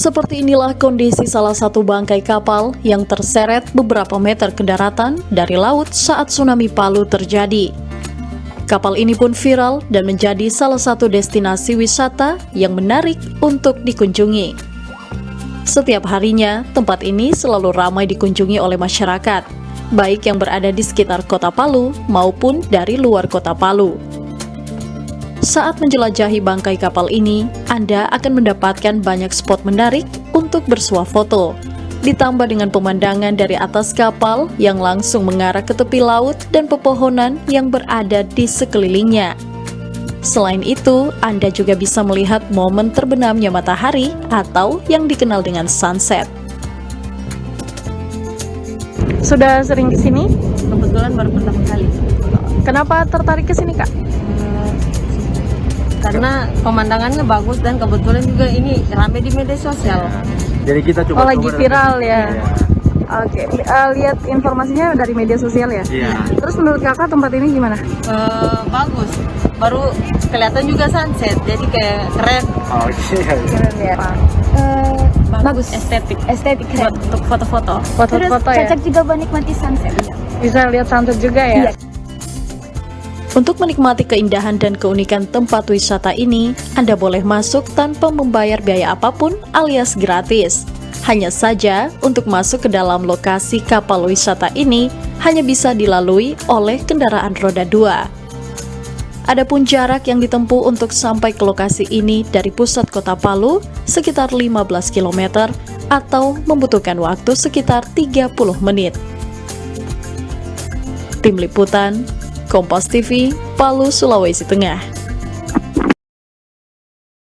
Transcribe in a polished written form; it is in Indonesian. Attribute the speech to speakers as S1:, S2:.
S1: Seperti inilah kondisi salah satu bangkai kapal yang terseret beberapa meter ke daratan dari laut saat tsunami Palu terjadi. Kapal ini pun viral dan menjadi salah satu destinasi wisata yang menarik untuk dikunjungi. Setiap harinya, tempat ini selalu ramai dikunjungi oleh masyarakat, baik yang berada di sekitar kota Palu maupun dari luar kota Palu. Saat menjelajahi bangkai kapal ini, Anda akan mendapatkan banyak spot menarik untuk bersuah foto. Ditambah dengan pemandangan dari atas kapal yang langsung mengarah ke tepi laut dan pepohonan yang berada di sekelilingnya. Selain itu, Anda juga bisa melihat momen terbenamnya matahari atau yang dikenal dengan sunset.
S2: Sudah sering ke sini?
S3: Kebetulan baru pertama kali.
S2: Kenapa tertarik ke sini, Kak?
S3: Karena pemandangannya bagus dan kebetulan juga ini rame di media sosial.
S4: Jadi kita coba.
S2: Oh, lagi viral ya. Oke, lihat informasinya dari media sosial ya.
S4: Iya.
S2: Terus menurut Kakak tempat ini gimana?
S3: Bagus. Baru kelihatan juga sunset, jadi kayak keren.
S4: Oke.
S2: Keren ya.
S3: Bagus, estetik
S5: keren.
S3: untuk foto-foto.
S5: Terus
S2: Foto-foto ya.
S5: cocok juga buat nikmati sunset.
S2: Bisa lihat sunset juga ya.
S5: Iya.
S1: Untuk menikmati keindahan dan keunikan tempat wisata ini, Anda boleh masuk tanpa membayar biaya apapun alias gratis. Hanya saja, untuk masuk ke dalam lokasi kapal wisata ini hanya bisa dilalui oleh kendaraan roda 2. Adapun jarak yang ditempuh untuk sampai ke lokasi ini dari pusat kota Palu sekitar 15 km atau membutuhkan waktu sekitar 30 menit. Tim Liputan Kompas TV, Palu, Sulawesi Tengah.